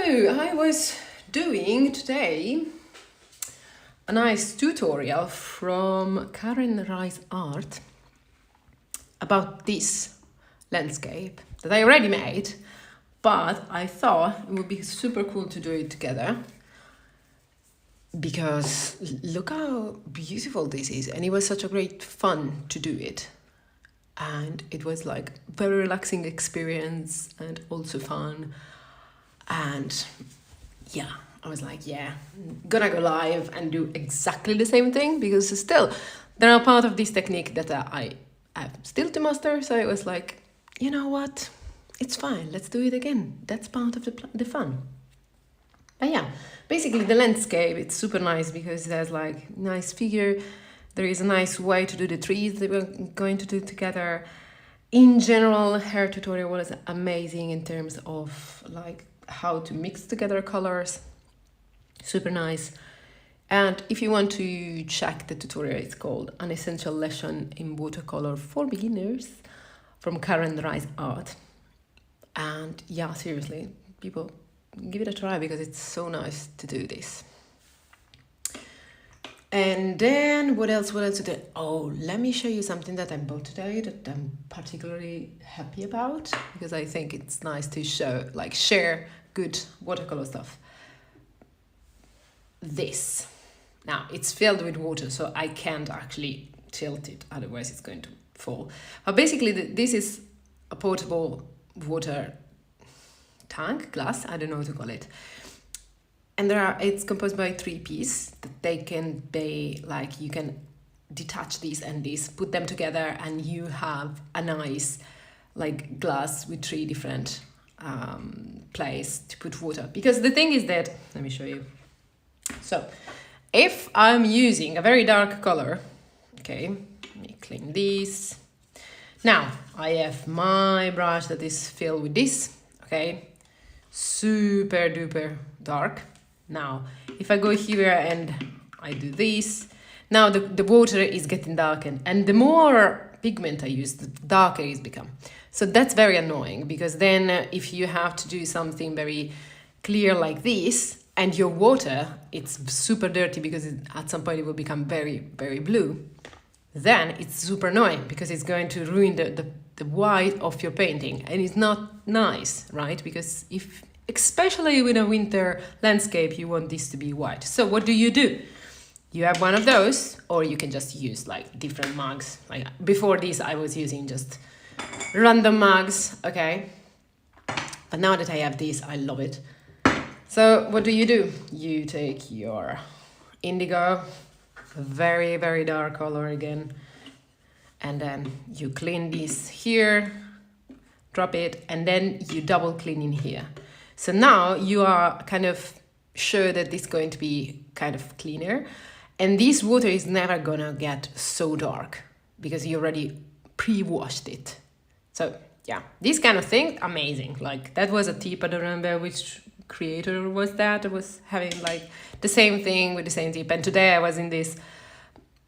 I was doing today a nice tutorial from Karen Rice Art about this landscape that I already made, but I thought it would be super cool to do it together because look how beautiful this is, and it was such a great fun to do it. And it was like very relaxing experience and also fun. And yeah, I was like, yeah, I'm gonna go live and do exactly the same thing because still there are part of this technique that I have still to master. So it was like, you know what, it's fine, let's do it again. That's part of the fun. But yeah, basically the landscape, it's super nice because there's like nice figure. There is a nice way to do the trees that we're going to do together. In general, her tutorial was amazing in terms of like how to mix together colors. Super nice. And if you want to check the tutorial, it's called An Essential Lesson in Watercolor for Beginners from Karen Rice Art. And yeah, seriously, people give it a try because it's so nice to do this. And then what else today? Oh, let me show you something that I bought today that I'm particularly happy about because I think it's nice to share good watercolor stuff. This. Now, it's filled with water, so I can't actually tilt it, otherwise it's going to fall. But basically, this is a portable water tank, glass, I don't know what to call it. And it's composed by 3 pieces that they can be like, you can detach these and these, put them together, and you have a nice like glass with 3 different places to put water. Because the thing is that, let me show you. So if I'm using a very dark color, okay, let me clean this. Now I have my brush that is filled with this, okay, super duper dark. Now, if I go here and I do this, now the water is getting darkened, and the more pigment I use, the darker it's become. So that's very annoying because then if you have to do something very clear like this, and your water, it's super dirty because at some point it will become very, very blue, then it's super annoying because it's going to ruin the white of your painting, and it's not nice, right? Because especially with a winter landscape, you want this to be white. So what do? You have one of those, or you can just use like different mugs. Like before this, I was using just random mugs, okay? But now that I have this, I love it. So what do? You take your indigo, very, very dark color again, and then you clean this here, drop it, and then you double clean in here. So now you are kind of sure that it's going to be kind of cleaner, and this water is never gonna get so dark because you already pre-washed it. So yeah, this kind of thing, amazing. Like that was a tip, I don't remember which creator was that. I was having like the same thing with the same tip, and today I was in this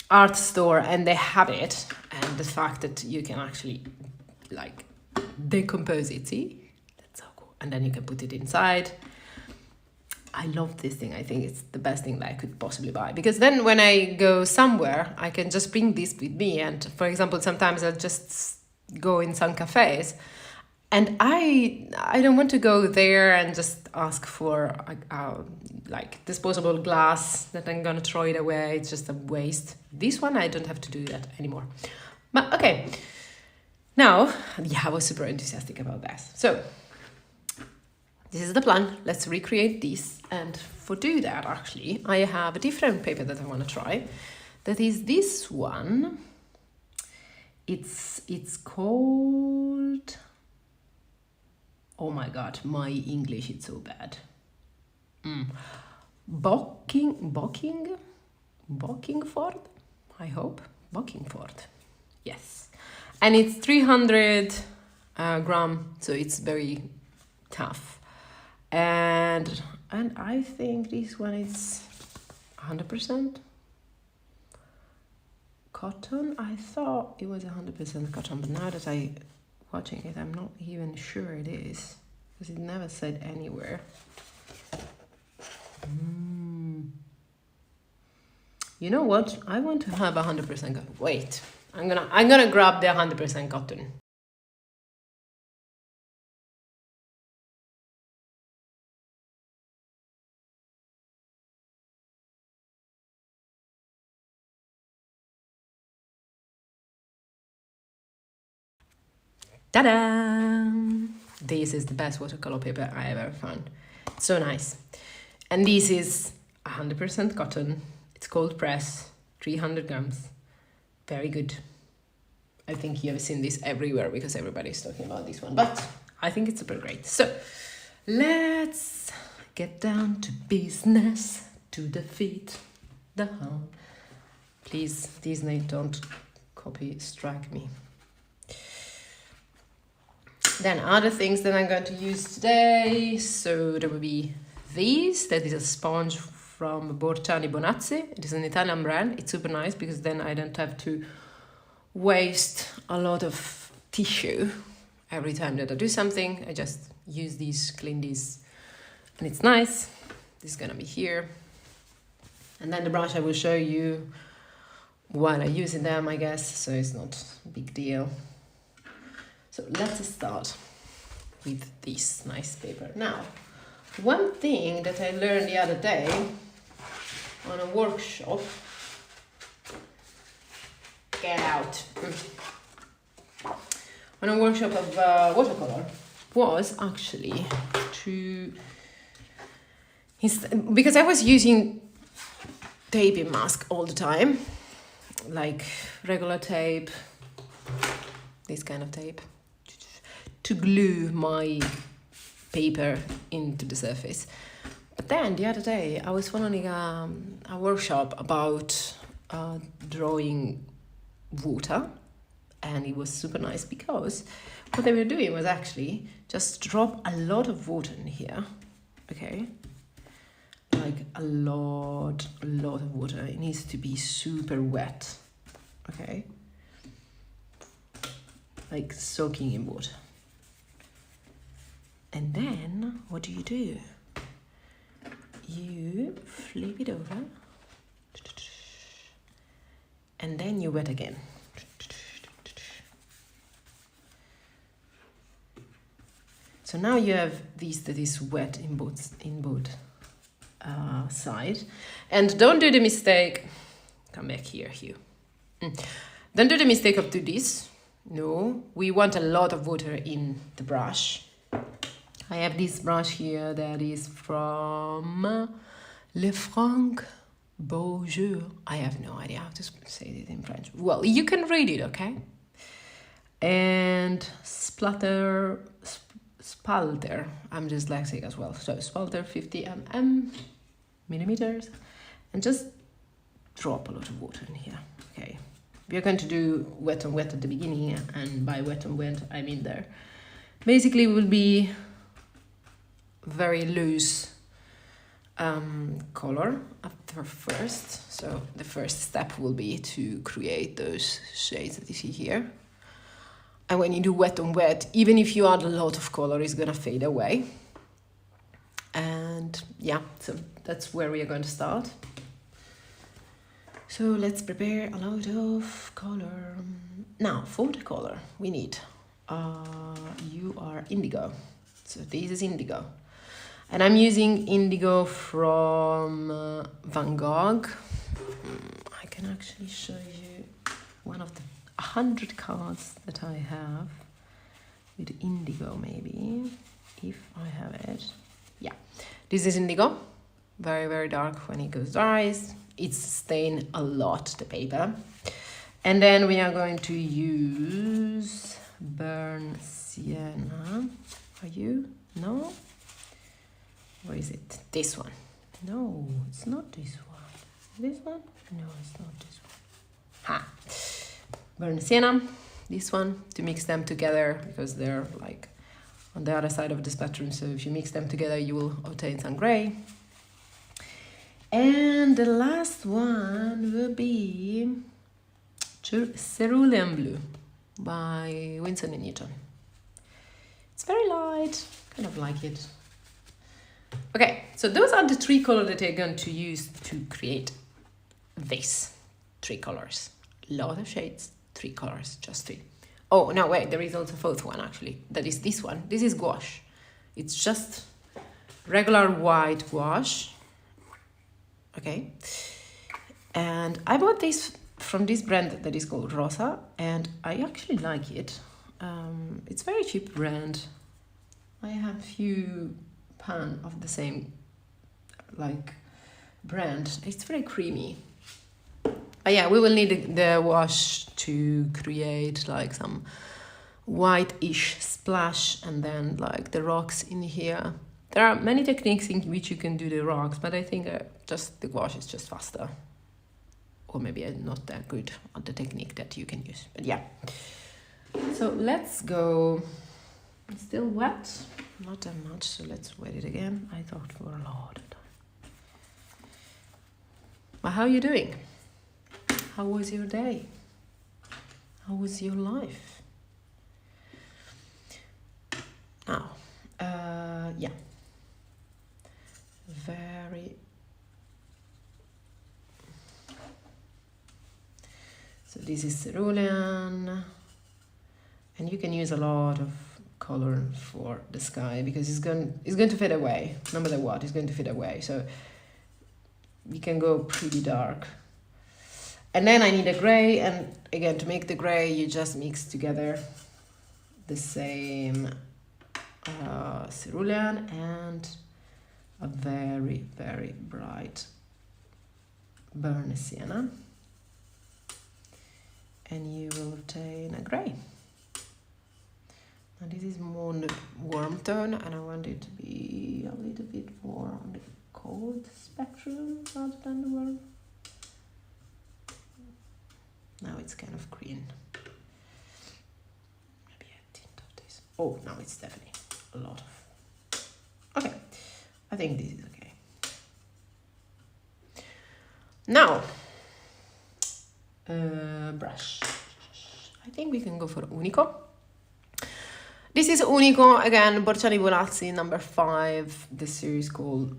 art store and they have it, and the fact that you can actually like decompose it, see? And then you can put it inside. I love this thing. I think it's the best thing that I could possibly buy, because then when I go somewhere, I can just bring this with me. And for example, sometimes I'll just go in some cafes and I don't want to go there and just ask for like disposable glass that I'm gonna throw it away. It's just a waste. This one, I don't have to do that anymore. But okay, now, yeah, I was super enthusiastic about that. So this is the plan. Let's recreate this. And for do that, actually, I have a different paper that I want to try. That is this one. It's called, oh my God, my English is so bad. Bockingford, I hope. Bockingford, yes. And it's 300 gram, so it's very tough. And I think this one is 100% cotton. I thought it was 100% cotton, but now that I watching it, I'm not even sure it is because it never said anywhere. You know what? I want to have 100% cotton. Wait, I'm gonna grab the 100% cotton. Ta-da! This is the best watercolor paper I ever found. So nice. And this is 100% cotton. It's cold press, 300 grams. Very good. I think you have seen this everywhere because everybody's talking about this one, but I think it's super great. So let's get down to business, to defeat the harm. Please, Disney, don't copy strike me. Then other things that I'm going to use today. So there will be this. That is a sponge from Borciani Bonazzi. It is an Italian brand. It's super nice because then I don't have to waste a lot of tissue every time that I do something. I just use these, clean these, and it's nice. This is gonna be here. And then the brush I will show you while I'm using them, I guess, so it's not a big deal. So let's start with this nice paper. Now, one thing that I learned the other day on a workshop, get out, on a workshop of watercolor, was actually to, because I was using taping mask all the time, like regular tape, this kind of tape, to glue my paper into the surface. But then the other day I was following a workshop about drawing water, and it was super nice because what they were doing was actually just drop a lot of water in here, okay, like a lot of water. It needs to be super wet, okay, like soaking in water. And then what do? You flip it over and then you wet again. So now you have this that is wet in both sides. And don't do the mistake, come back here, Hugh. Don't do the mistake of do this. No, we want a lot of water in the brush. I have this brush here that is from Lefranc Beaujeu. I have no idea how to say it in French. Well, you can read it, okay? And Spalter, I'm dyslexic as well. So Spalter 50 millimeters. And just drop a lot of water in here, okay? We're going to do wet on wet at the beginning, and by wet on wet, I mean there. Basically, will be very loose color at first. So the first step will be to create those shades that you see here. And when you do wet on wet, even if you add a lot of color, it's gonna fade away. And yeah, so that's where we are going to start. So let's prepare a lot of color. Now for the color we need you are indigo. So this is indigo. And I'm using indigo from Van Gogh. I can actually show you one of the 100 cards that I have with indigo, maybe, if I have it. Yeah, this is indigo. Very, very dark when it goes dry. It's stained a lot, the paper. And then we are going to use Burnt Sienna. Are you? No? Where is it? This one. No, it's not this one. This one? No, it's not this one. Ha! Burnt Sienna. This one, to mix them together because they're like on the other side of the spectrum. So if you mix them together, you will obtain some gray. And the last one will be Cerulean Blue by Winsor & Newton. It's very light, kind of like it. Okay, so those are the three colors that I'm going to use to create this. 3 colors. Lot of shades, 3 colors, just 3. Oh, no, wait, there is also a fourth one, actually. That is this one. This is gouache. It's just regular white gouache. Okay. And I bought this from this brand that is called Rosa, and I actually like it. It's very cheap brand. I have few pan of the same like brand. It's very creamy. But yeah, we will need the wash to create like some white-ish splash, and then like the rocks in here. There are many techniques in which you can do the rocks, but I think just the wash is just faster. Or maybe I'm not that good at the technique that you can use. But yeah. So let's go. It's still wet. Not that much, so let's wet it again. I thought for a lot of time. But how are you doing? How was your day? How was your life? Now, yeah. Very. So this is cerulean, and you can use a lot of color for the sky because it's going to fade away. No matter what, it's going to fade away. So you can go pretty dark. And then I need a gray, and again, to make the gray, you just mix together the same cerulean and a very, very bright burnt sienna. And you will obtain a gray. Now this is more on the warm tone, and I want it to be a little bit more on the cold spectrum rather than the warm. Now it's kind of green. Maybe a tint of this. Oh, now it's definitely a lot of. Okay, I think this is okay. Now, brush. I think we can go for Unico. This is Unico, again, Borciani Bonazzi, number 5. The series called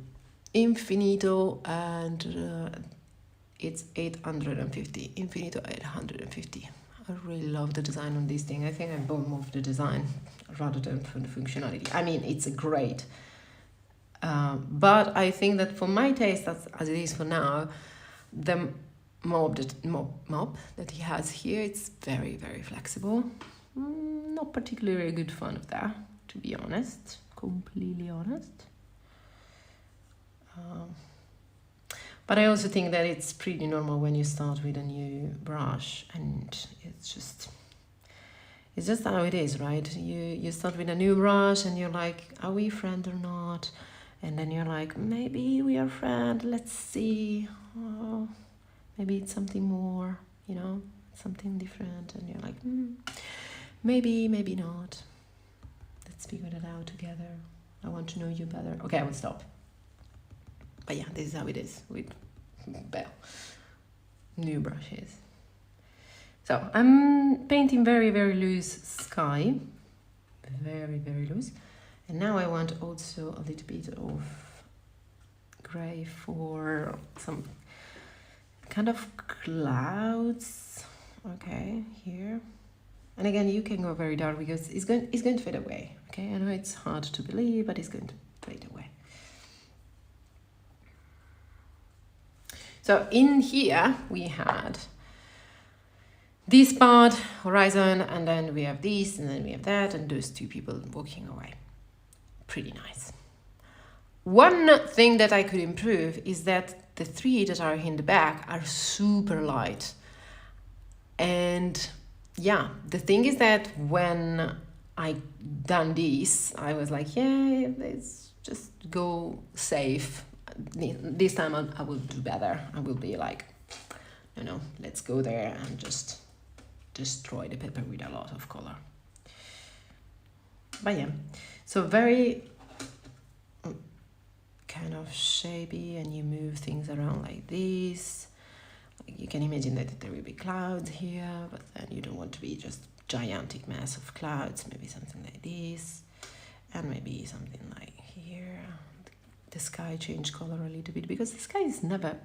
Infinito, and it's 850. Infinito 850. I really love the design on this thing. I think I bought more for the design rather than for the functionality. I mean, it's a great. But I think that for my taste, as it is for now, the mob that he has here, it's very, very flexible. Not particularly a good fan of that, to be honest. Completely honest. But I also think that it's pretty normal when you start with a new brush, and it's just how it is, right? You start with a new brush and you're like, are we friends or not? And then you're like, maybe we are friends, let's see. Oh, maybe it's something more, something different. And you're like, maybe not. Let's figure it out together. I want to know you better. Okay, I will stop. But yeah, this is how it is with new brushes. So I'm painting very, very loose sky. Very, very loose. And now I want also a little bit of gray for some kind of clouds. Okay, here. And again, you can go very dark because it's going to fade away. Okay, I know it's hard to believe, but it's going to fade away. So in here we had this part, horizon, and then we have this, and then we have that, and those two people walking away. Pretty nice. One thing that I could improve is that the 3 that are in the back are super light. And yeah, the thing is that when I done this, I was like, yeah, let's just go safe. This time I will do better. I will be like, let's go there and just destroy the paper with a lot of color. But yeah, so very kind of shapy, and you move things around like this. You can imagine that there will be clouds here, but then you don't want to be just gigantic mass of clouds. Maybe something like this, and maybe something like here. The sky changed color a little bit because the sky is never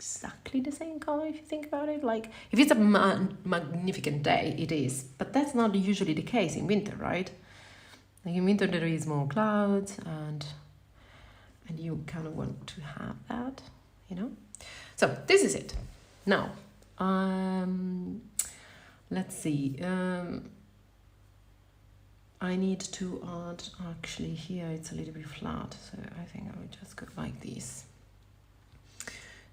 exactly the same color if you think about it. Like if it's a magnificent day, it is, but that's not usually the case in winter, right? Like in winter there is more clouds, and you kind of want to have that, you know. So this is it. Now, let's see. I need to add, actually here it's a little bit flat, so I think I will just go like this.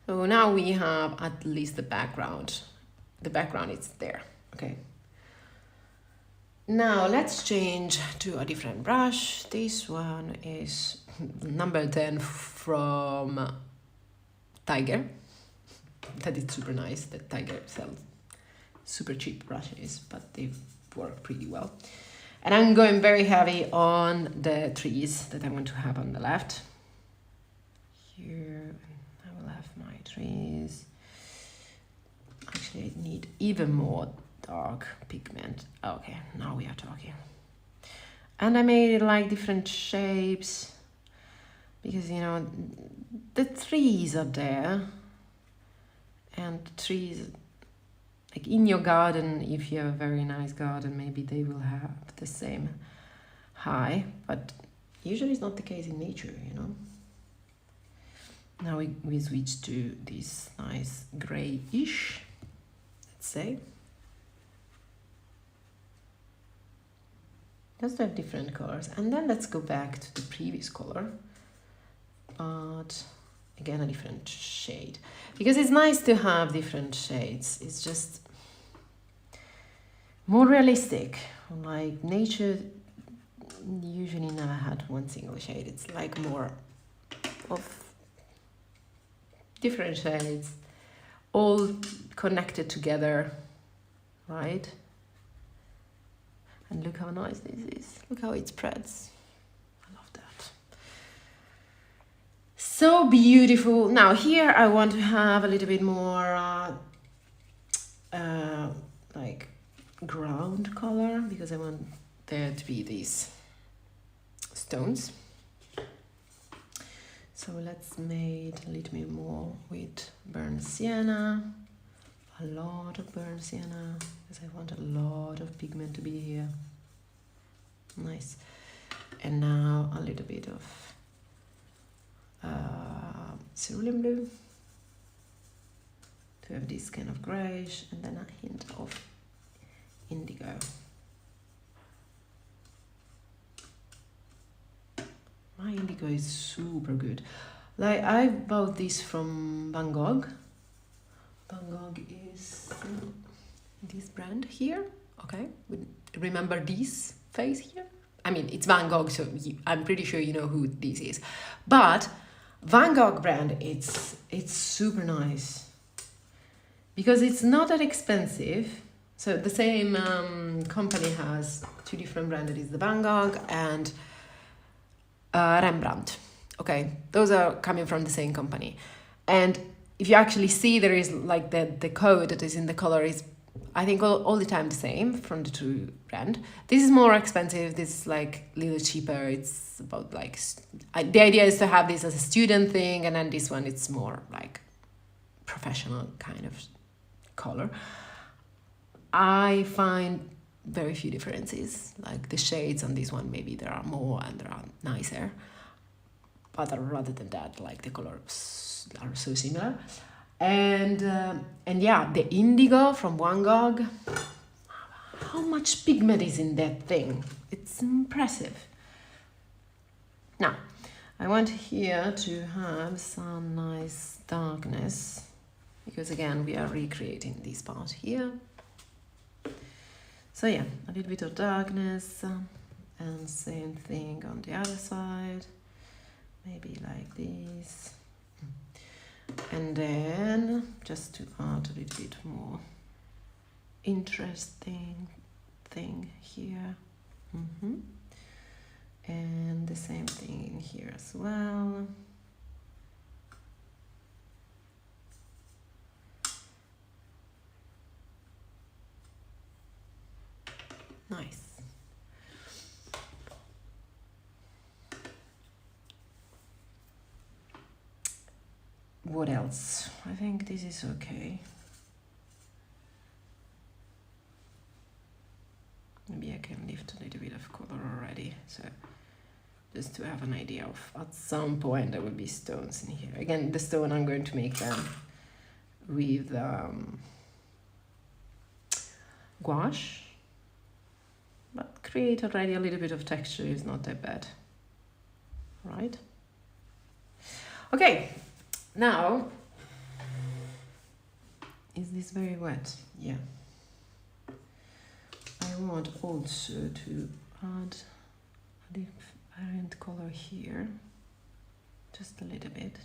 So now we have at least the background. The background is there, okay. Now let's change to a different brush. This one is number 10 from Tiger. That is super nice, that Tiger sells super cheap brushes, but they work pretty well. And I'm going very heavy on the trees that I want to have on the left. Here, I will have my trees. Actually, I need even more dark pigment. Okay, now we are talking. And I made it like different shapes because, you know, the trees are there. And trees, like in your garden, if you have a very nice garden, maybe they will have the same high, but usually it's not the case in nature, you know. Now we switch to this nice grayish, let's say. Just have different colors, and then let's go back to the previous color, but again a different shade, because it's nice to have different shades. It's just more realistic. Like nature usually never had one single shade. It's like more of different shades all connected together, right? And look how nice this is. Look how it spreads. I love that. So beautiful. Now here I want to have a little bit more like ground color, because I want there to be these stones. So let's make a little bit more with burnt sienna, a lot of burnt sienna, because I want a lot of pigment to be here. Nice. And now a little bit of cerulean blue to have this kind of grayish, and then a hint of indigo. My indigo is super good. Like I bought this from Van Gogh. Van Gogh is this brand here. Okay, remember this face here? I mean, it's Van Gogh, so I'm pretty sure you know who this is. But Van Gogh brand, it's super nice because it's not that expensive. So the same company has two different brands. It is the Van Gogh and Rembrandt. Okay, those are coming from the same company. And if you actually see, there is like the code that is in the color is, I think, all the time the same from the two brand. This is more expensive. This is like a little cheaper. It's about like, the idea is to have this as a student thing, and then this one, it's more like professional kind of color. I find very few differences. Like the shades on this one, maybe there are more and there are nicer. But rather than that, like the colors are so similar. And yeah, the indigo from Van Gogh, how much pigment is in that thing? It's impressive. Now, I want here to have some nice darkness, because again, we are recreating this part here. So yeah, a little bit of darkness, and same thing on the other side, maybe like this. And then just to add a little bit more interesting thing here. And the same thing in here as well. Nice. what else? I think this is okay. Maybe I can lift a little bit of color already, so just to have an idea of, at some point there will be stones in here. Again, the stone, I'm going to make them with gouache, but create already a little bit of texture is not that bad, right? Okay, now, is this very wet? Yeah. I want also to add a different color here, just a little bit.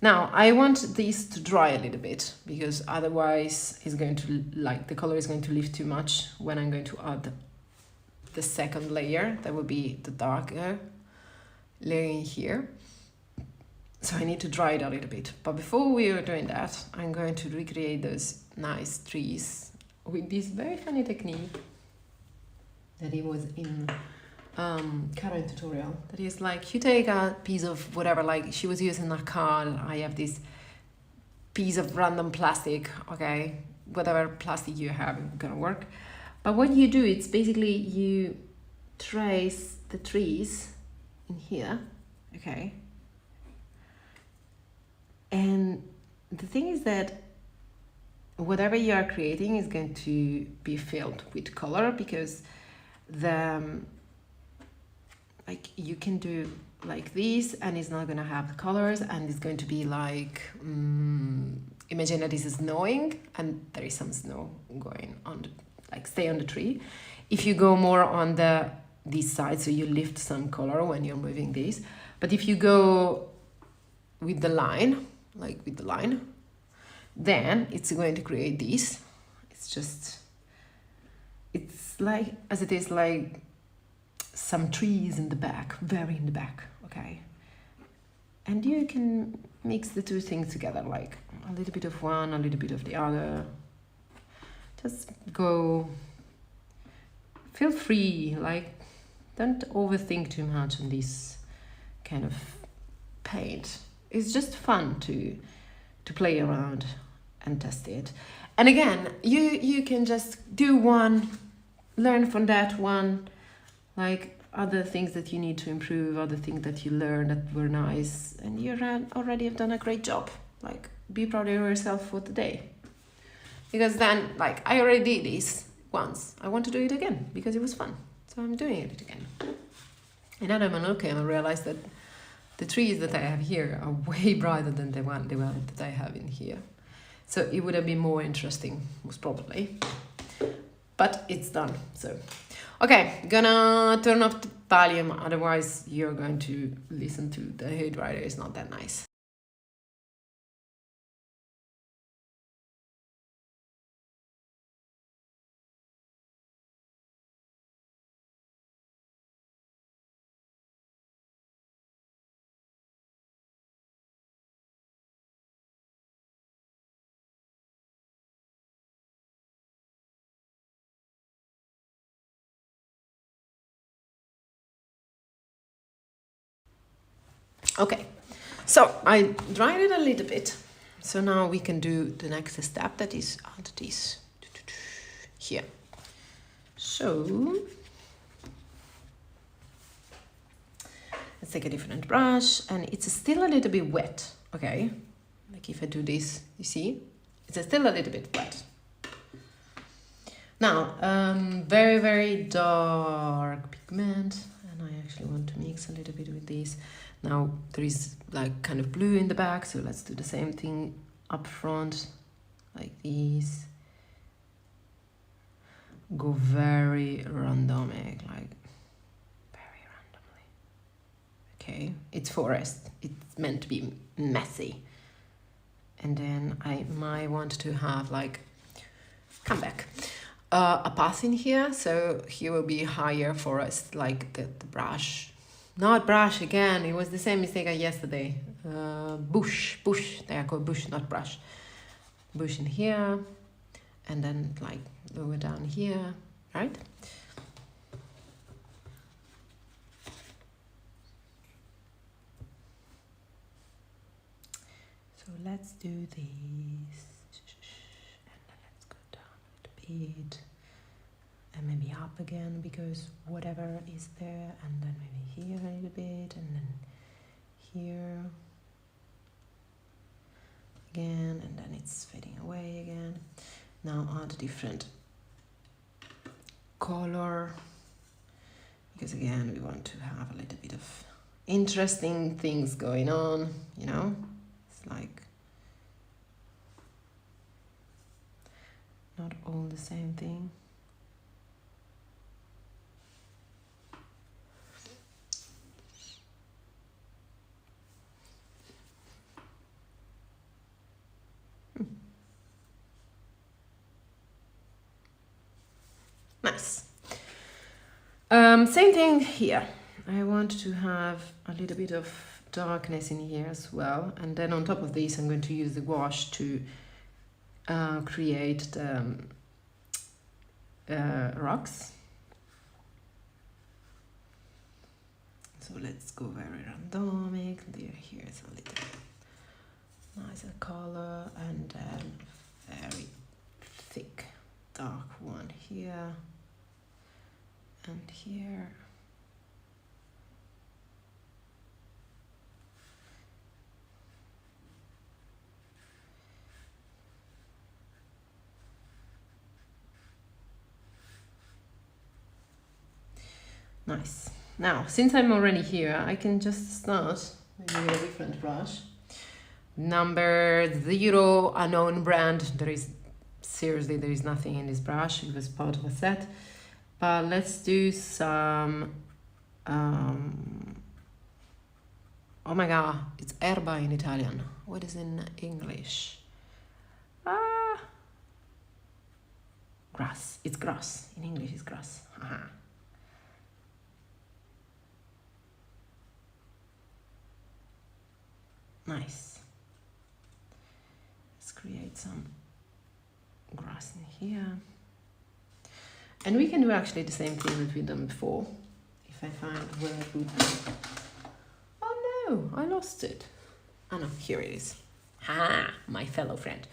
Now I want this to dry a little bit, because otherwise it's going to, like, the color is going to lift too much when I'm going to add the second layer. That will be the darker layer in here. So I need to dry it a little bit. But before we are doing that, I'm going to recreate those nice trees with this very funny technique that it was in Karen tutorial. That is like, you take a piece of whatever, like she was using a card, I have this piece of random plastic, okay, whatever plastic you have, it's gonna work. But what you do, it's basically you trace the trees in here, okay? And the thing is that whatever you are creating is going to be filled with color, because the like you can do like this and it's not gonna have colors, and it's going to be like imagine that this is snowing and there is some snow going on the, like stay on the tree. If you go more on this side, so you lift some color when you're moving this, but if you go with the line, like with the line, then it's going to create this. It's like, as it is, like some trees in the back, very in the back, okay? And you can mix the two things together, like a little bit of one, a little bit of the other. Just go, feel free, like don't overthink too much on this kind of paint. It's just fun to play around and test it. And again, you can just do one, learn from that one, like other things that you need to improve, other things that you learned that were nice, and you already have done a great job. Like, be proud of yourself for today. Because then, like, I already did this once. I want to do it again because it was fun. So I'm doing it again. And then I'm okay, and I realized that the trees that I have here are way brighter than the one that I have in here. So it would have been more interesting, most probably. But it's done, so. Okay, gonna turn off the volume, otherwise you're going to listen to the hairdryer. It's not that nice. Okay, so I dried it a little bit. So now we can do the next step, that is add this here. So let's take a different brush, and it's still a little bit wet, okay? Like if I do this, you see, it's still a little bit wet. Now, very, very dark pigment, and I actually want to mix a little bit with this. Now there is like kind of blue in the back, so let's do the same thing up front, like this. Go very randomic, like very randomly. Okay, it's forest, it's meant to be messy. And then I might want to have like, come back, a path in here, so here will be higher forest, like the brush. Not brush again, it was the same mistake as yesterday. Bush, they are called bush, not brush. Bush in here, and then like lower down here, right? So let's do this. And then let's go down a little bit. And maybe up again, because whatever is there. And then maybe here a little bit. And then here. Again. And then it's fading away again. Now add a different color. Because again, we want to have a little bit of interesting things going on, you know? It's like not all the same thing. Nice. Same thing here. I want to have a little bit of darkness in here as well, and then on top of this I'm going to use the gouache to create the rocks. So let's go very randomic. Here's a little nicer color, and then very thick dark one here and here. Nice. Now, since I'm already here, I can just start with a different brush. Number 0, unknown brand. There is nothing in this brush. It was part of a set. But let's do some, oh my god, it's erba in Italian. What is in English? Grass. It's grass. In English, it's grass. Nice. Let's create some grass in here. And we can do actually the same thing that we've done before. If I find where I put it. Oh no, I lost it. Oh no, here it is. Ha, my fellow friend.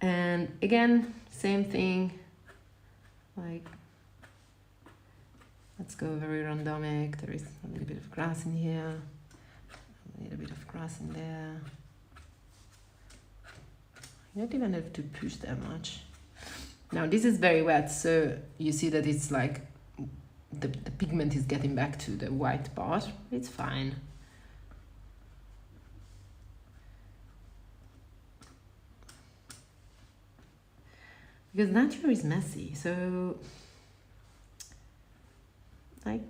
And again, same thing. Like, let's go very randomic. There is a little bit of grass in here. A little bit of grass in there. You don't even have to push that much. Now this is very wet, so you see that it's like the pigment is getting back to the white part. It's fine. Because nature is messy, so like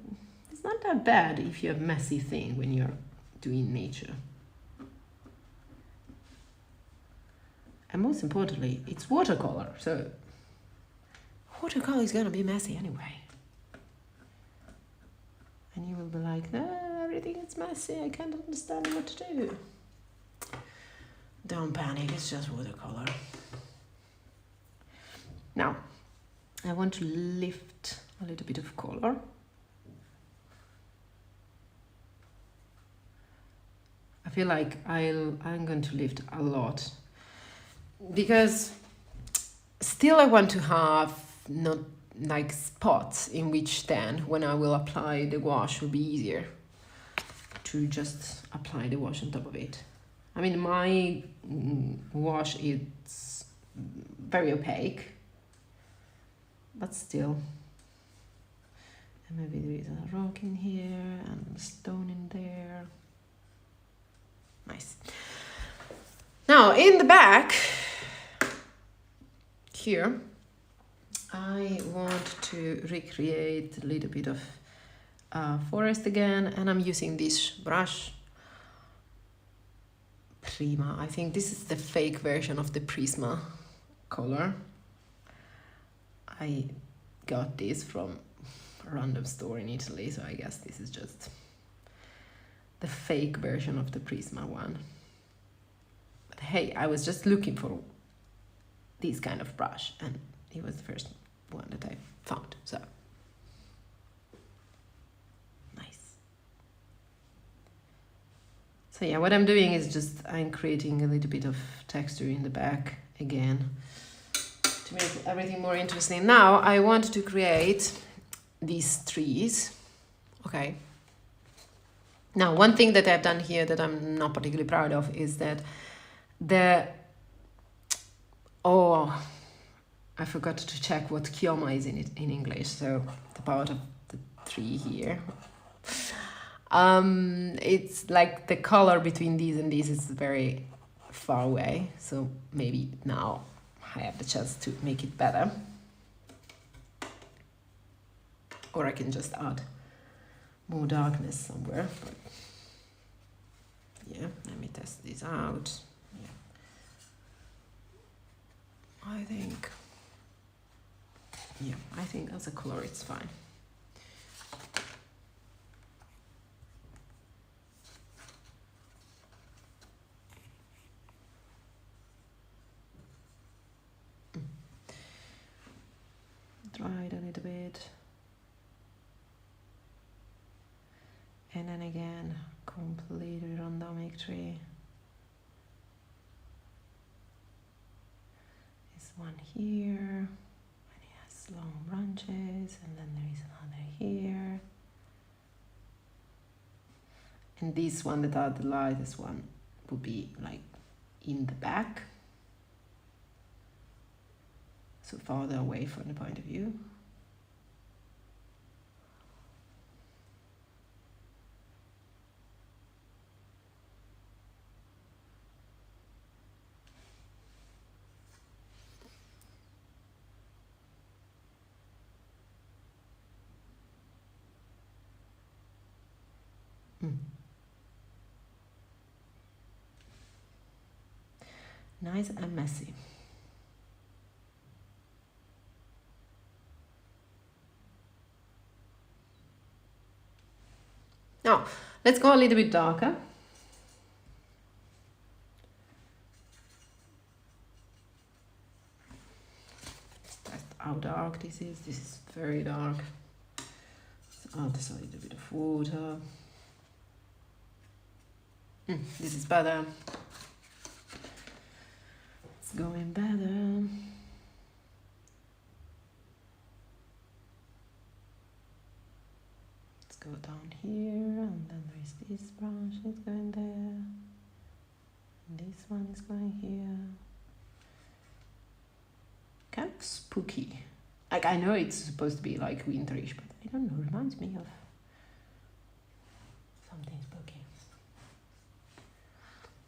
it's not that bad if you have messy thing when you're doing nature. And most importantly, it's watercolor, so watercolor is gonna be messy anyway. And you will be like, no, everything is messy, I can't understand what to do. Don't panic, it's just watercolor. Now, I want to lift a little bit of color. I feel like I'm going to lift a lot because still I want to have not like spots in which then when I will apply the gouache will be easier to just apply the gouache on top of it. I mean, my gouache is very opaque, but still. And maybe there is a rock in here and a stone in there. Nice. Now in the back here, I want to recreate a little bit of forest again, and I'm using this brush, Prima. I think this is the fake version of the Prisma color. I got this from a random store in Italy, so I guess this is just the fake version of the Prisma one. But hey, I was just looking for this kind of brush, and it was the first one that I found, so nice. So yeah, what I'm doing is just I'm creating a little bit of texture in the back again to make everything more interesting. Now I want to create these trees. Okay. Now one thing that I've done here that I'm not particularly proud of is that I forgot to check what chioma is in English. So the part of the tree here. It's like the color between these and these is very far away. So maybe now I have the chance to make it better. Or I can just add more darkness somewhere. But yeah, let me test this out. Yeah. I think as a color it's fine. Dry it a little bit. And then again, completely randomic tree. This one here, and it has long branches, and then there is another here. And this one that are the lightest one would be like in the back. So farther away from the point of view. Nice and messy. Now, let's go a little bit darker. Test how dark this is. This is very dark. Let's add this a little bit of water. This is better. It's going better. Let's go down here, and then there is this branch that's going there. And this one is going here. Kind of spooky. Like, I know it's supposed to be like winterish, but I don't know, it reminds me of something spooky.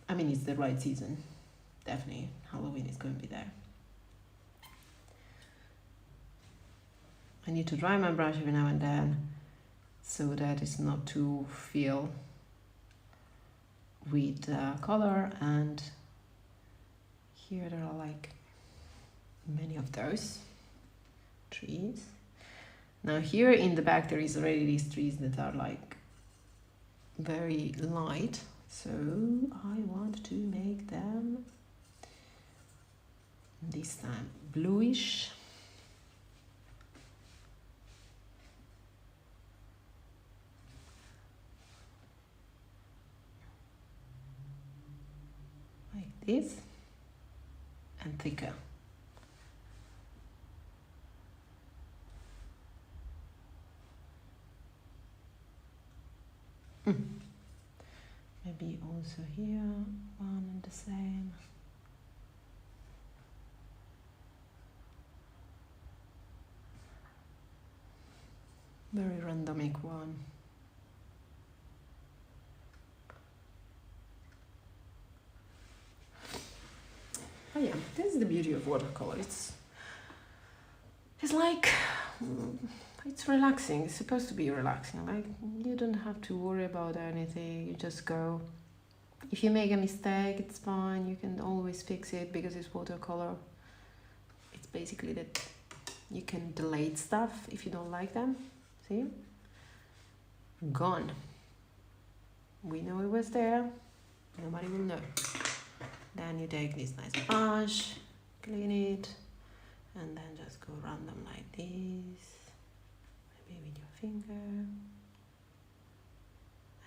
I mean, it's the right season. Definitely, Halloween is going to be there. I need to dry my brush every now and then so that it's not too filled with color. And here there are like many of those trees. Now here in the back there is already these trees that are like very light, so I want to make them this time bluish. Like this, and thicker. Maybe also here, one and the same. Very randomic one. Oh yeah, this is the beauty of watercolor. It's like, it's relaxing. It's supposed to be relaxing. Like, you don't have to worry about anything. You just go. If you make a mistake, it's fine. You can always fix it because it's watercolor. It's basically that you can delete stuff if you don't like them. See? Gone. We know it was there. Nobody will know. Then you take this nice brush, clean it, and then just go random like this. Maybe with your finger.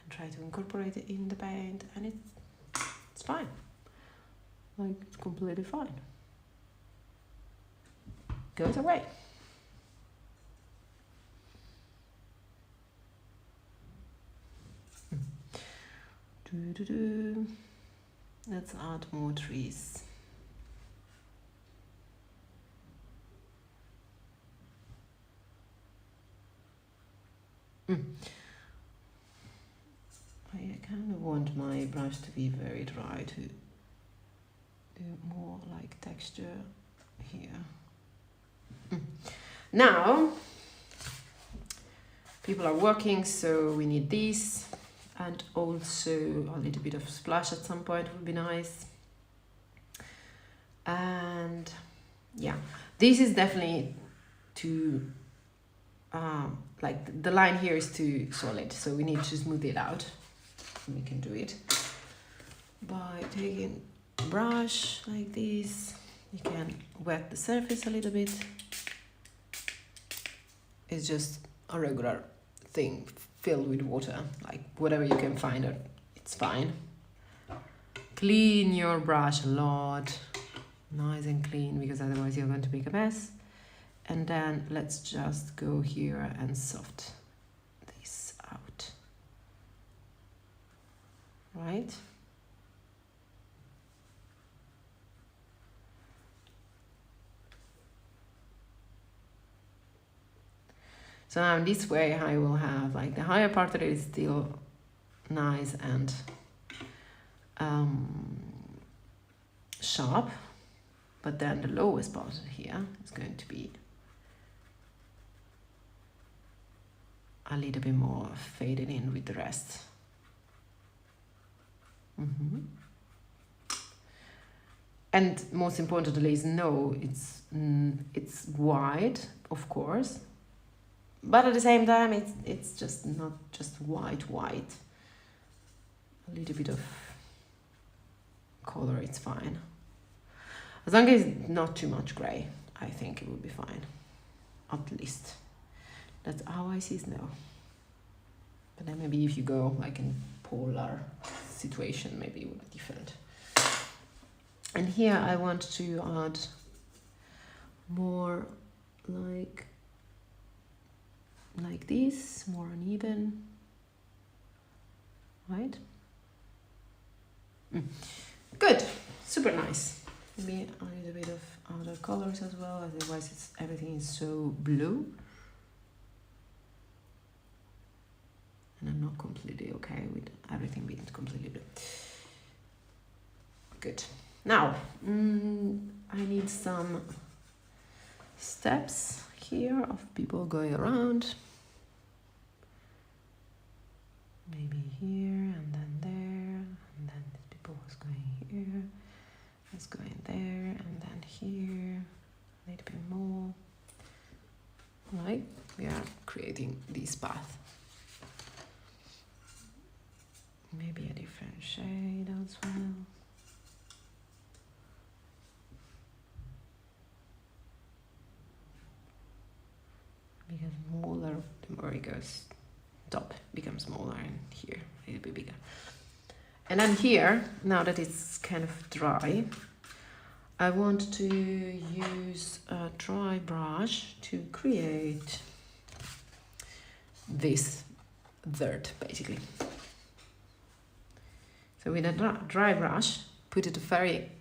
And try to incorporate it in the paint, and it's fine. Like, it's completely fine. Goes away. Let's add more trees. I kind of want my brush to be very dry to do more like texture here. Now, people are working, so we need these, and also a little bit of splash at some point would be nice. And yeah, this is definitely too, like the line here is too solid, so we need to smooth it out. We can do it by taking a brush like this. You can wet the surface a little bit. It's just a regular thing filled with water, like whatever you can find, it's fine. Clean your brush a lot, nice and clean, because otherwise you're going to make a mess. And then let's just go here and soft this out, right? So now this way I will have like the higher part of it is still nice and sharp, but then the lowest part here is going to be a little bit more faded in with the rest. And most importantly is it's white, of course, but at the same time it's just not just white. A little bit of color, it's fine. As long as it's not too much gray, I think it will be fine. At least. That's how I see it now. But then maybe if you go like in polar situation, maybe it would be different. And here I want to add more like this, more uneven, right? Good, super nice. Maybe a little bit of other colors as well, otherwise everything is so blue. And I'm not completely okay with everything being completely blue. Good. Now, I need some steps here of people going around. Maybe here and then there, and then people was going here, was going there, and then here, a little bit more. Right? We are creating this path. Maybe a different shade as well. Because smaller, the more it goes, top becomes smaller, and here it'll be bigger. And then here, now that it's kind of dry, I want to use a dry brush to create this dirt, basically. So with a dry brush, put it very,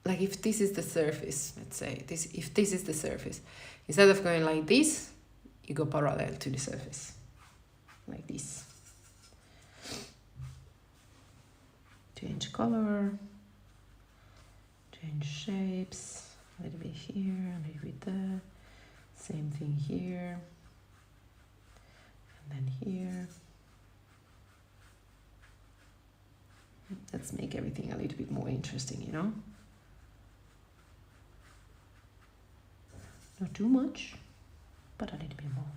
like if this is the surface, let's say, if this is the surface, instead of going like this, you go parallel to the surface, like this. Change color, change shapes, a little bit here, a little bit there, same thing here, and then here. Let's make everything a little bit more interesting, you know? Not too much, but a little bit more.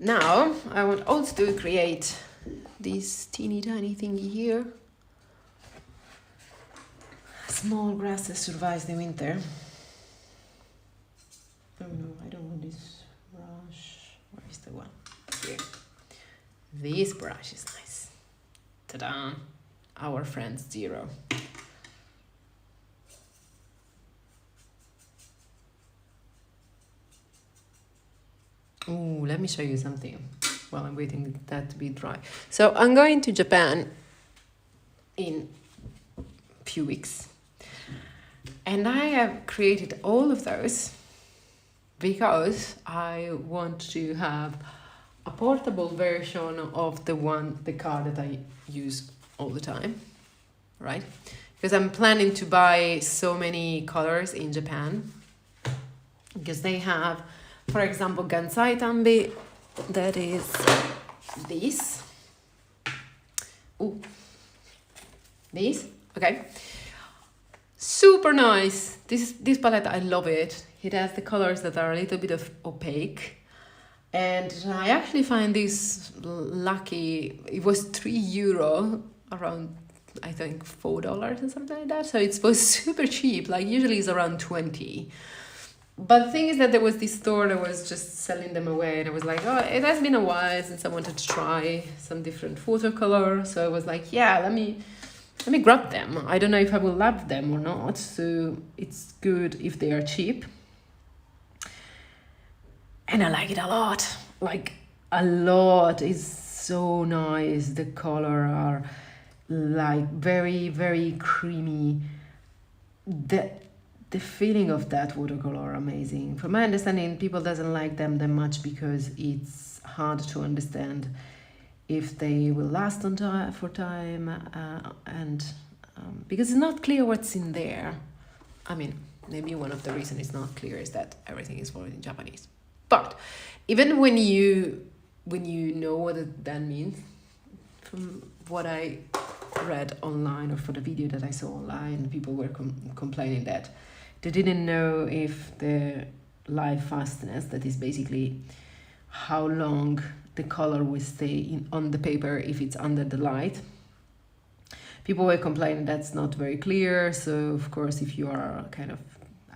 Now, I want also to create this teeny tiny thingy here. Small grasses survives the winter. Oh no, I don't want this brush. Where is the one? Here. This brush is nice. Ta-da! Our friend Zero. Oh, let me show you something while I'm waiting that to be dry. So I'm going to Japan in a few weeks. And I have created all of those because I want to have a portable version of the card that I use all the time, right? Because I'm planning to buy so many colors in Japan because they have, for example, Gansai Tambi, that is this. Ooh, this, okay. Super nice. This palette, I love it. It has the colors that are a little bit of opaque. And I actually find this lucky. It was €3, around, I think, $4 or something like that. So it was super cheap. Like usually it's around 20. But the thing is that there was this store that was just selling them away. And I was like, oh, it has been a while since I wanted to try some different watercolor. So I was like, yeah, let me grab them. I don't know if I will love them or not. So it's good if they are cheap. And I like it a lot, like a lot. It's so nice. The color are like very, very creamy. The feeling of that watercolor are amazing. From my understanding, people doesn't like them that much because it's hard to understand if they will last on time for time, and because it's not clear what's in there. I mean, maybe one of the reasons it's not clear is that everything is written in Japanese. But even when you know what that means, from what I read online or for the video that I saw online, people were complaining that they didn't know if the light fastness, that is basically how long the color will stay on the paper if it's under the light. People were complaining that's not very clear. So of course, if you are kind of,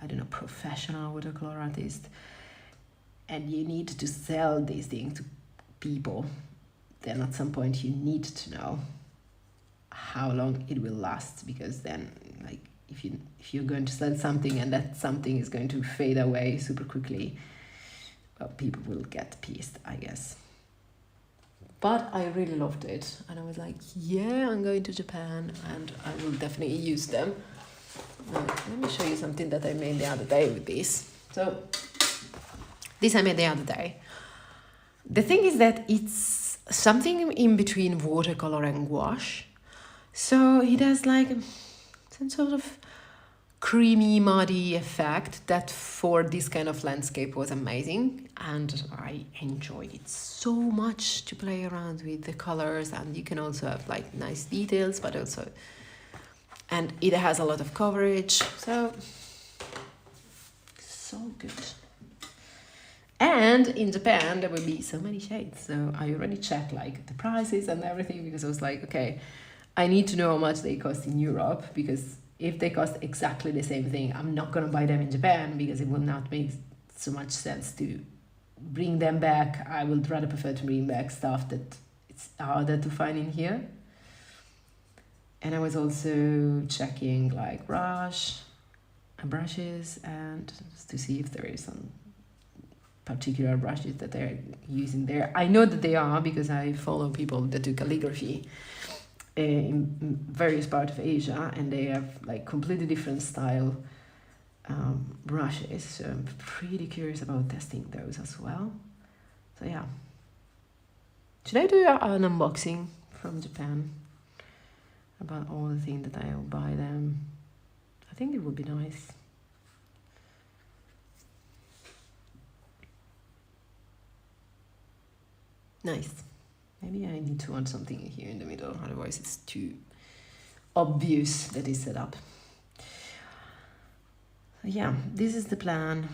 I don't know, professional watercolor artist, and you need to sell these things to people, then at some point you need to know how long it will last, because then, like, if you're going to sell something and that something is going to fade away super quickly, well, people will get pissed, I guess. But I really loved it, and I was like, yeah, I'm going to Japan and I will definitely use them. Let me show you something that I made the other day with this. So this I made the other day. The thing is that it's something in between watercolor and gouache. So it has like some sort of creamy, muddy effect that for this kind of landscape was amazing. And I enjoyed it so much to play around with the colors. And you can also have like nice details, but also, and it has a lot of coverage. So good. And in Japan, there will be so many shades. So I already checked like the prices and everything, because I was like, okay, I need to know how much they cost in Europe, because if they cost exactly the same thing, I'm not going to buy them in Japan, because it will not make so much sense to bring them back. I would rather prefer to bring back stuff that it's harder to find in here. And I was also checking like brushes, and just to see if there is some particular brushes that they're using there. I know that they are, because I follow people that do calligraphy in various parts of Asia, and they have like completely different style brushes. So I'm pretty curious about testing those as well. So yeah, should I do an unboxing from Japan about all the things that I'll buy them? I think it would be nice. Nice. Maybe I need to add something here in the middle, otherwise it's too obvious that it's set up. So yeah, this is the plan.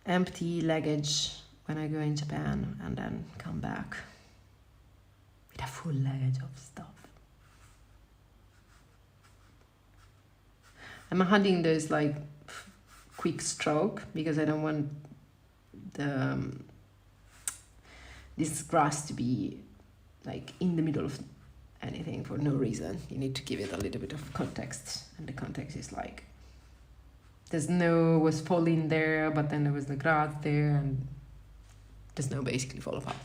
Empty luggage when I go in Japan and then come back. with a full luggage of stuff. I'm adding those like quick stroke because I don't want the this grass to be like in the middle of anything for no reason. You need to give it a little bit of context, and the context is like the snow was falling there, but then there was the grass there, and the snow basically fall apart.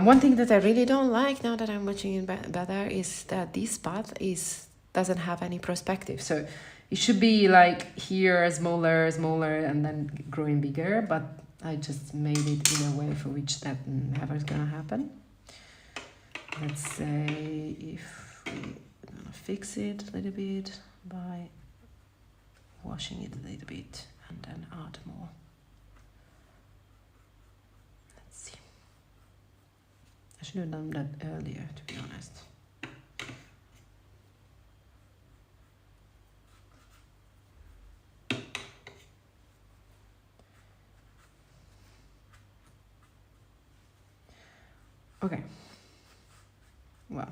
One thing that I really don't like now that I'm watching it better is that this path doesn't have any perspective. So it should be like here, smaller, and then growing bigger, but I just made it in a way for which that never is gonna happen. Let's say if we're gonna fix it a little bit by washing it a little bit and then add more. Let's see. I should have done that earlier, to be honest. Okay. Well.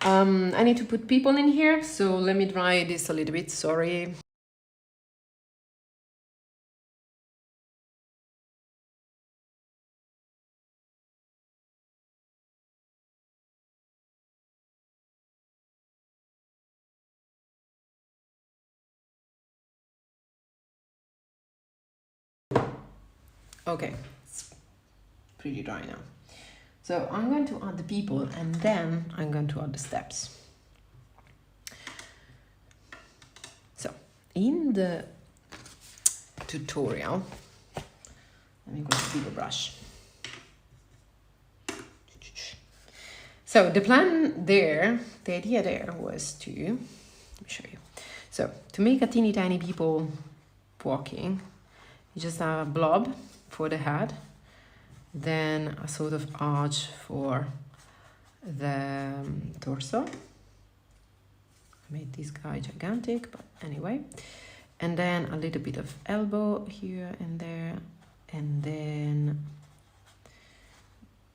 I need to put people in here, so let me dry this a little bit, sorry. Okay, it's pretty dry now. So I'm going to add the people and then I'm going to add the steps. So in the tutorial, let me go to bigger brush. So the plan there, the idea there was to, let me show you. So to make a teeny tiny people walking, you just have a blob for the head, then a sort of arch for the torso. I made this guy gigantic, but anyway. And then a little bit of elbow here and there, and then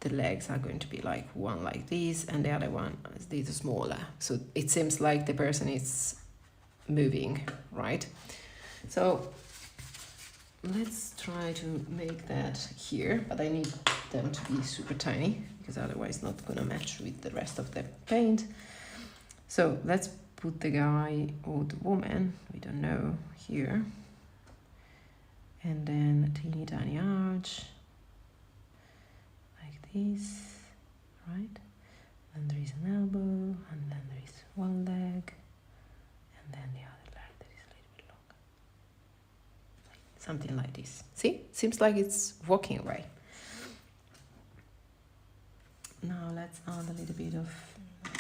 the legs are going to be like one like this, and the other one is a little smaller. So it seems like the person is moving, right? So let's try to make that here, but I need them to be super tiny because otherwise it's not gonna match with the rest of the paint. So let's put the guy or the woman, we don't know, here. And then a teeny tiny arch, like this, right? And there is an elbow, and then there is one leg, and then the other leg that is a little bit longer. Something like this. See? Seems like it's walking away. Now let's add a little bit of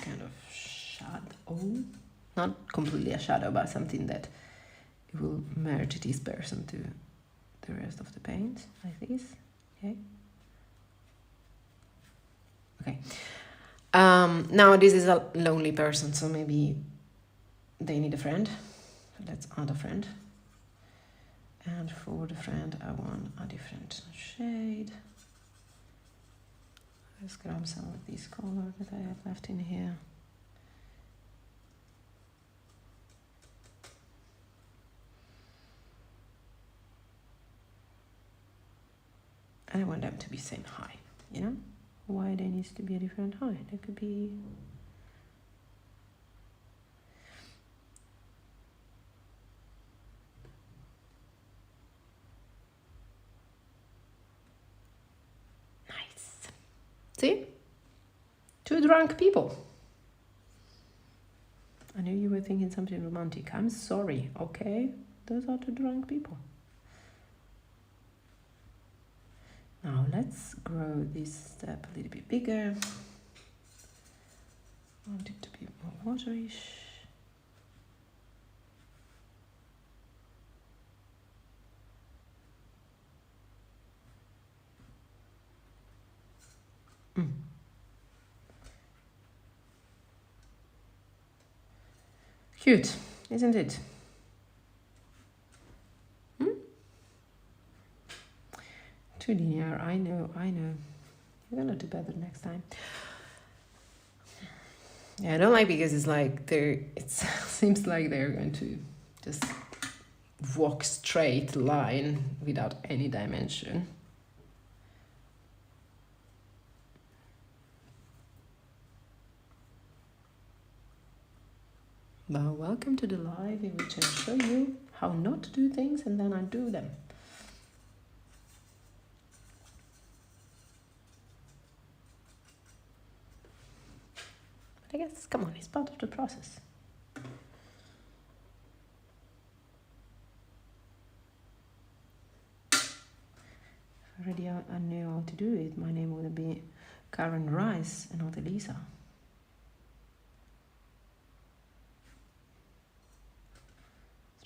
kind of shadow. Not completely a shadow, but something that will merge this person to the rest of the paint, like this. Okay. Okay. Now this is a lonely person, so maybe they need a friend. So let's add a friend. And for the friend, I want a different shade. Let's grab some of this color that I have left in here. And I want them to be same height, you know? Why there needs to be a different height? There could be... Nice. See? Two drunk people. I knew you were thinking something romantic. I'm sorry, okay? Those are two drunk people. Now let's grow this step a little bit bigger. I want it to be more waterish. Cute, isn't it? too linear. I know. You're gonna do better next time. Yeah, I don't like because it's like it seems like they're going to just walk straight line without any dimension. Well, welcome to the live in which I show you how not to do things and then I do them. But I guess, come on, it's part of the process. If already I knew how to do it, my name would be Karen Rice and not Elisa.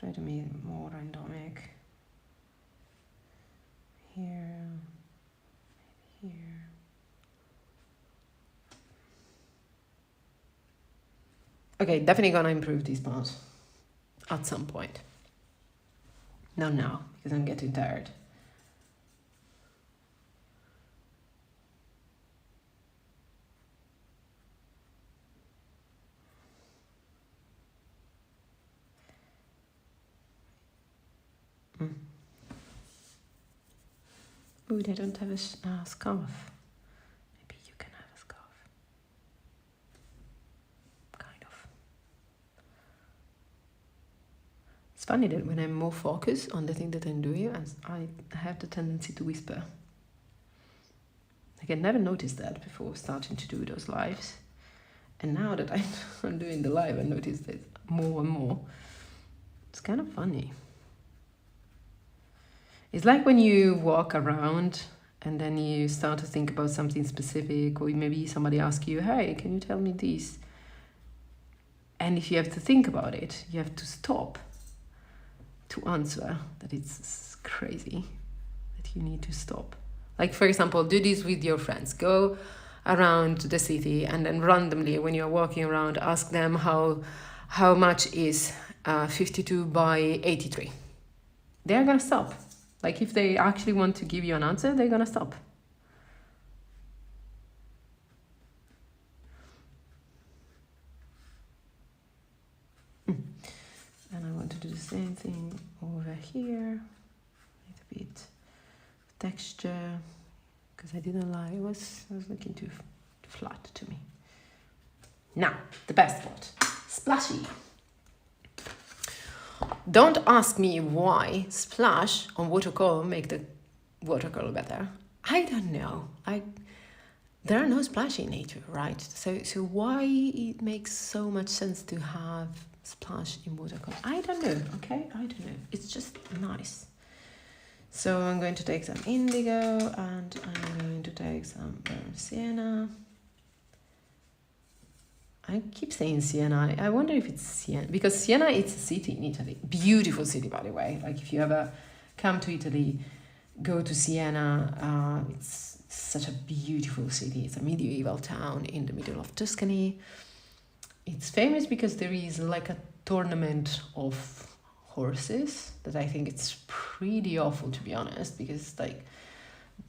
Try to make it more randomic. Here, here. Okay, definitely gonna improve these parts at some point. Not now, because I'm getting tired. Oh, they don't have a scarf. Maybe you can have a scarf. Kind of. It's funny that when I'm more focused on the thing that I'm doing, I have the tendency to whisper. Like I never noticed that before starting to do those lives. And now that I'm doing the live, I notice that more and more. It's kind of funny. It's like when you walk around and then you start to think about something specific, or maybe somebody asks you, hey, can you tell me this? And if you have to think about it, you have to stop to answer. That it's crazy that you need to stop. Like, for example, do this with your friends. Go around the city and then randomly, when you're walking around, ask them how much is 52 by 83. They're going to stop. Like, if they actually want to give you an answer, they're going to stop. And I want to do the same thing over here. A little bit of texture, because I didn't lie. It was looking too flat to me. Now, the best part. Splashy. Don't ask me why splash on watercolor make the watercolor better. I don't know. There are no splash in nature, right? So why it makes so much sense to have splash in watercolor? I don't know, okay? I don't know. It's just nice. So I'm going to take some indigo and I'm going to take some burnt sienna. I keep saying Siena. I wonder if it's Siena, because Siena is a city in Italy. Beautiful city, by the way. Like, if you ever come to Italy, go to Siena. It's such a beautiful city. It's a medieval town in the middle of Tuscany. It's famous because there is like a tournament of horses that I think it's pretty awful, to be honest, because like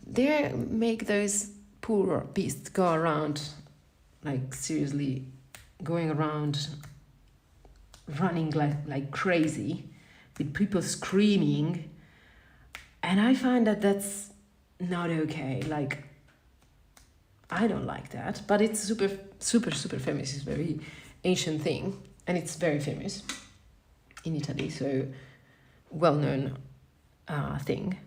they make those poor beasts go around, like seriously going around running like crazy with people screaming, and I find that that's not okay. Like, I don't like that, but it's super famous. It's a very ancient thing and it's very famous in Italy, so well-known thing.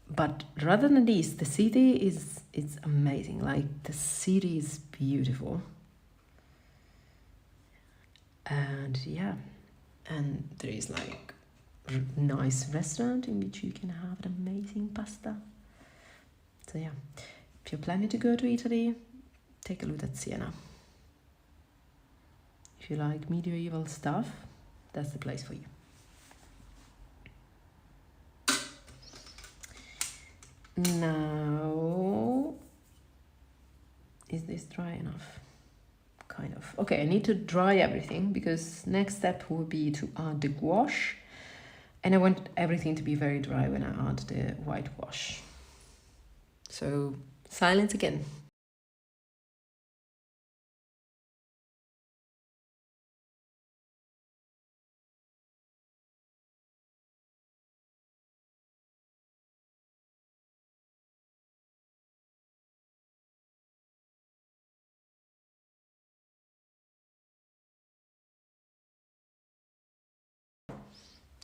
But rather than this, the city it's amazing. Like, the city is beautiful. And yeah, and there is like nice restaurant in which you can have an amazing pasta. So yeah, if you're planning to go to Italy, take a look at Siena. If you like medieval stuff, that's the place for you. Now, is this dry enough? Kind of. Okay, I need to dry everything because next step will be to add the gouache. And I want everything to be very dry when I add the white wash. So silence again.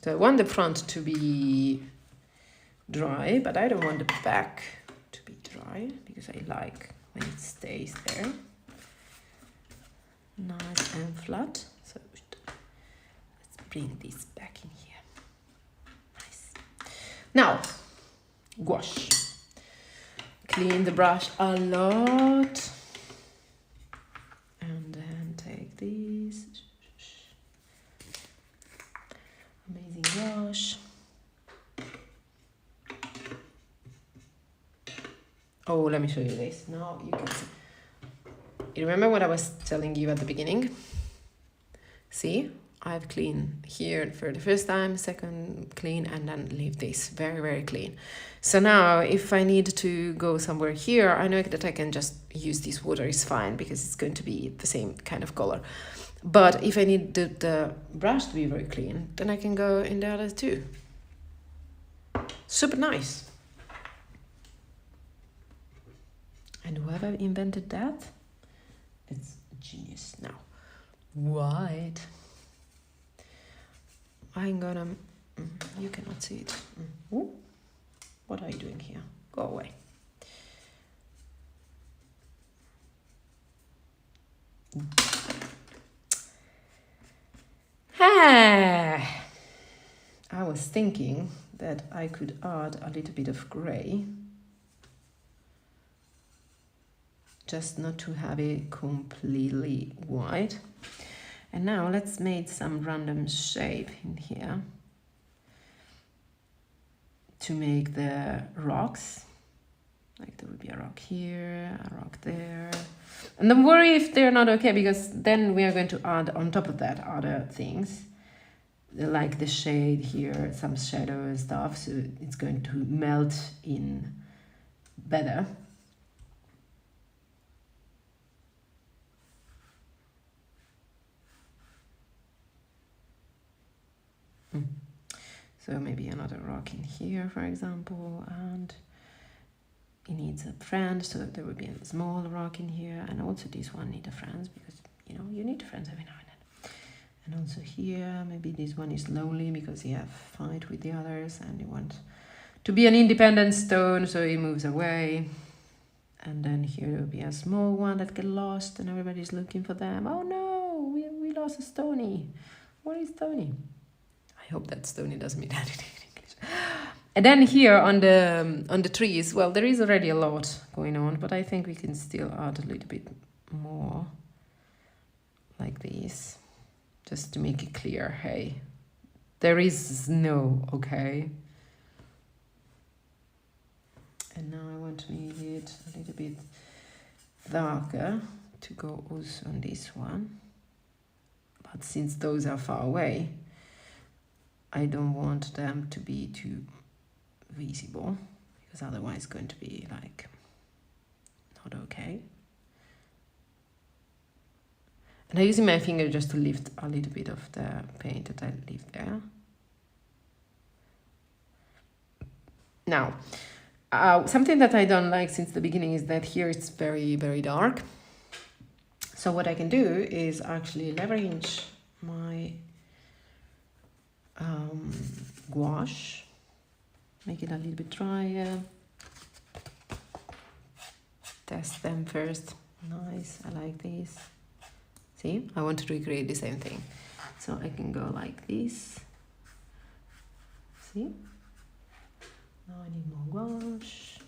So I want the front to be dry, but I don't want the back to be dry because I like when it stays there. Nice and flat. So let's bring this back in here. Nice. Now, gouache. Clean the brush a lot. And then take this. Amazing gouache. Oh, let me show you this. Now you can see. You remember what I was telling you at the beginning? See, I've cleaned here for the first time, second clean, and then leave this very, very clean. So now if I need to go somewhere here, I know that I can just use this water, it's fine because it's going to be the same kind of color. But if I need the brush to be very clean, then I can go in the other two. Super nice. And whoever invented that, it's genius. Now, white. I'm gonna, you cannot see it. Ooh. What are you doing here? Go away. Ah, I was thinking that I could add a little bit of gray, just not to have it completely white. And now let's make some random shape in here to make the rocks. Like there would be a rock here, a rock there. And don't worry if they're not okay, because then we are going to add on top of that other things. Like the shade here, some shadow and stuff, so it's going to melt in better. So maybe another rock in here, for example, and it needs a friend, so there would be a small rock in here, and also this one needs a friend because you know you need friends every now and then. And also here, maybe this one is lonely because he have fight with the others, and he wants to be an independent stone, so he moves away. And then here there will be a small one that get lost, and everybody's looking for them. Oh no, we lost a Stony. Where is Stony? I hope that Stony doesn't mean anything in English. And then here on the trees, well, there is already a lot going on, but I think we can still add a little bit more like this, just to make it clear, hey, there is snow, okay? And now I want to make it a little bit darker to go also on this one. But since those are far away, I don't want them to be too visible, because otherwise it's going to be like not okay. And I'm using my finger just to lift a little bit of the paint that I leave there. Now, something that I don't like since the beginning is that here it's very, very dark. So what I can do is actually leverage my gouache, make it a little bit drier, test them first. Nice, I like this. See, I want to recreate the same thing. So I can go like this. See? Now I need more gouache.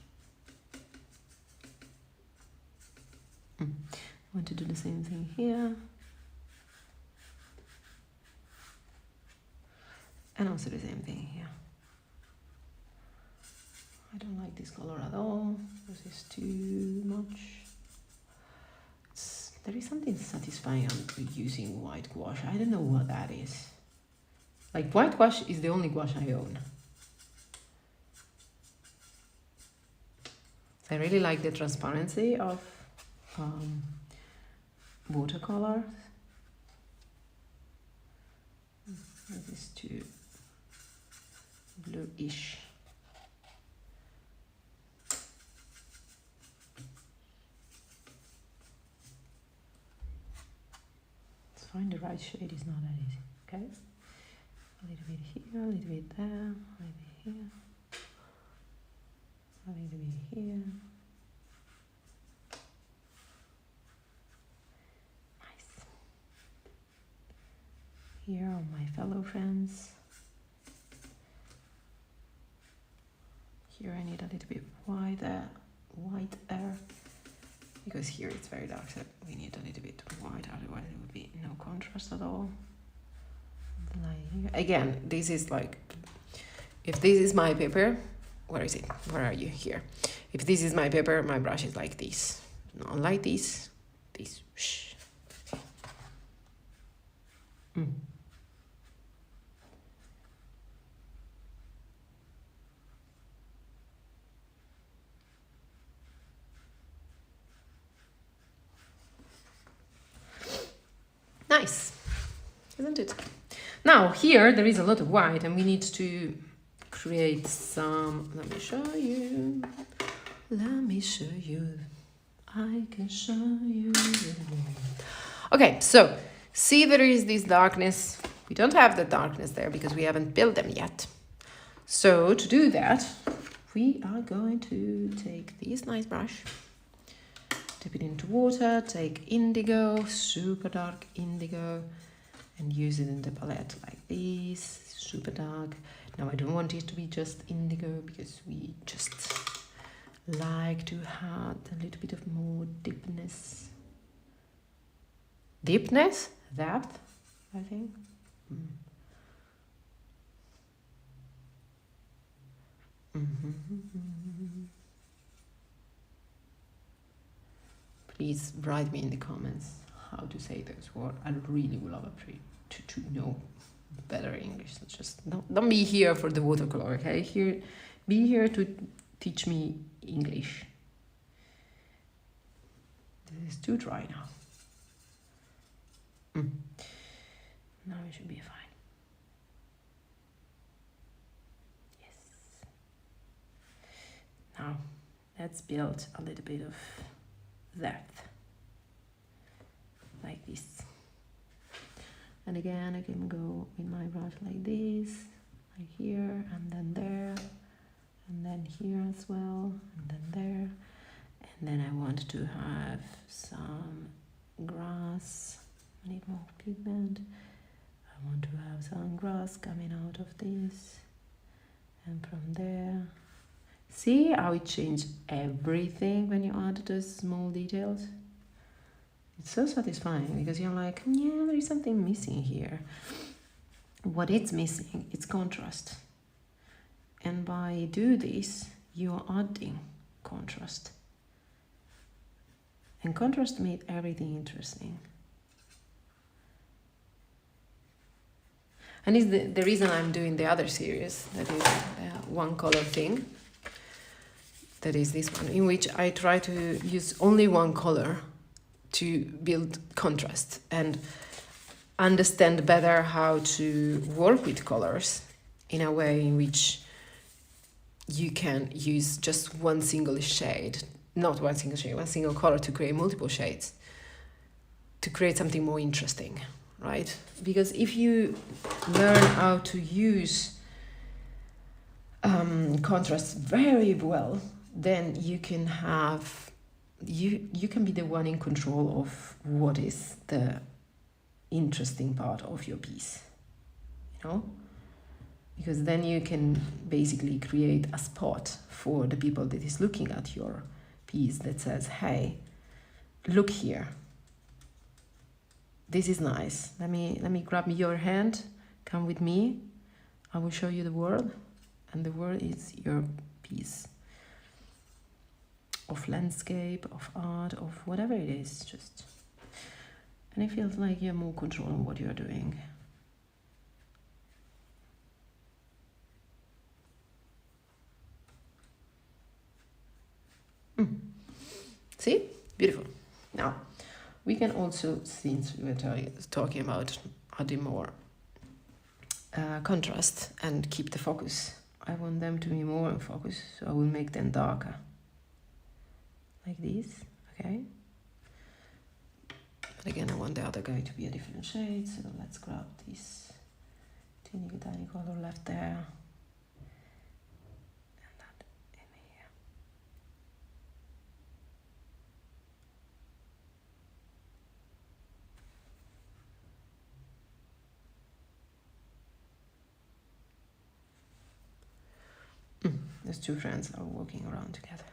I want to do the same thing here. And also the same thing here. I don't like this color at all. This is too much. There is something satisfying on using white gouache. I don't know what that is. Like white gouache is the only gouache I own. I really like the transparency of watercolor. This is too bluish. Let's find the right shade is not that easy. Okay, a little bit here, a little bit there, a little bit here, a little bit here. Nice. Here are my fellow friends. Here I need a little bit whiter, because here it's very dark, so we need a little bit white, otherwise it would be no contrast at all. Like again, this is like, if this is my paper, where is it? Where are you? Here. If this is my paper, my brush is like this, not like this. Shh. Nice, isn't it? Now here there is a lot of white and we need to create some, let me show you, I can show you. Okay, so see there is this darkness. We don't have the darkness there because we haven't built them yet. So to do that, we are going to take this nice brush, dip it into water, take indigo, super dark indigo, and use it in the palette like this, super dark. Now I don't want it to be just indigo because we just like to add a little bit of more deepness. Deepness? Depth, I think. Please write me in the comments how to say those words. I really would love to know better English. Just don't be here for the watercolor, okay? Be here to teach me English. This is too dry now. Now it should be fine. Yes. Now let's build a little bit of depth like this. And again, I can go with my brush like this, like here, and then there, and then here as well, and then there. And then I want to have some grass. I need more pigment. I want to have some grass coming out of this, and from there. See how it changed everything when you add those small details? It's so satisfying because you're like, yeah, there is something missing here. What it's missing, it's contrast. And by do this, you are adding contrast. And contrast made everything interesting. And it's the reason I'm doing the other series, that is one color thing. That is this one, in which I try to use only one color to build contrast and understand better how to work with colors in a way in which you can use just one single shade, not one single shade, one single color to create multiple shades, to create something more interesting, right? Because if you learn how to use contrast very well, then you can have, you can be the one in control of what is the interesting part of your piece, you know? Because then you can basically create a spot for the people that is looking at your piece that says, hey, look here. This is nice. Let me grab your hand. Come with me. I will show you the world. And the world is your piece of landscape, of art, of whatever it is, just. And it feels like you have more control on what you're doing. See? Beautiful. Now, we can also, since we were talking about adding more contrast and keep the focus. I want them to be more in focus, so I will make them darker. Like this, okay? But again, I want the other guy to be a different shade, so let's grab this teeny tiny color left there. And that in here. These two friends are walking around together.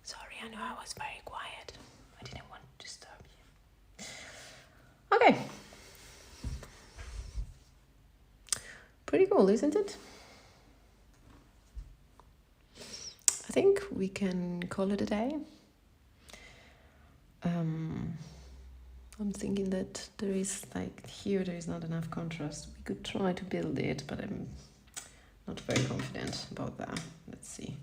Sorry, I know I was very quiet. I didn't want to disturb you. Okay. Pretty cool, isn't it? I think we can call it a day. I'm thinking that there is not enough contrast. We could try to build it, but I'm not very confident about that. Let's see.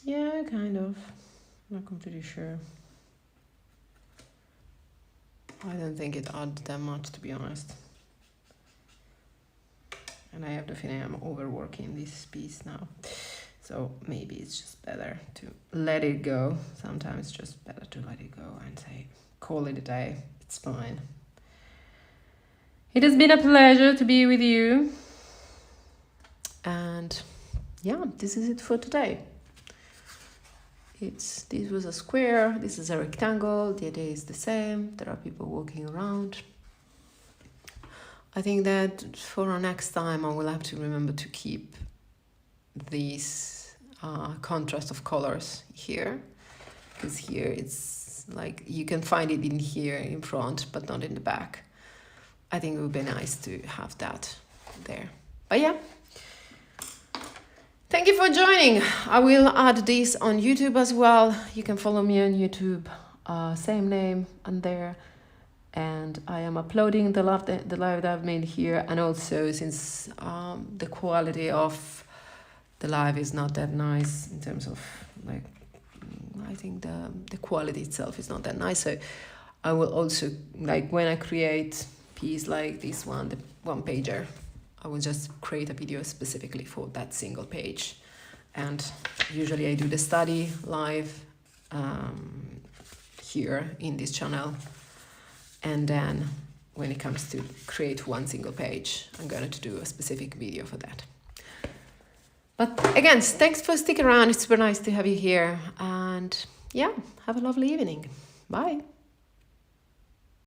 Yeah, kind of. Not completely sure. I don't think it adds that much, to be honest. And I have the feeling I'm overworking this piece now. So maybe it's just better to let it go. Sometimes it's just better to let it go and say, call it a day. It's fine. It has been a pleasure to be with you. And yeah, this is it for today. This was a square, this is a rectangle, the idea is the same, there are people walking around. I think that for our next time I will have to remember to keep this contrast of colors here, because here it's like you can find it in here in front but not in the back. I think it would be nice to have that there. But yeah. Thank you for joining. I will add this on YouTube as well. You can follow me on YouTube, same name and there. And I am uploading the live that I've made here. And also since the quality of the live is not that nice in terms of like, I think the quality itself is not that nice. So I will also, like when I create piece like this one, the one pager, I will just create a video specifically for that single page. And usually I do the study live here in this channel. And then when it comes to create one single page, I'm going to do a specific video for that. But again, thanks for sticking around. It's super nice to have you here. And yeah, have a lovely evening. Bye.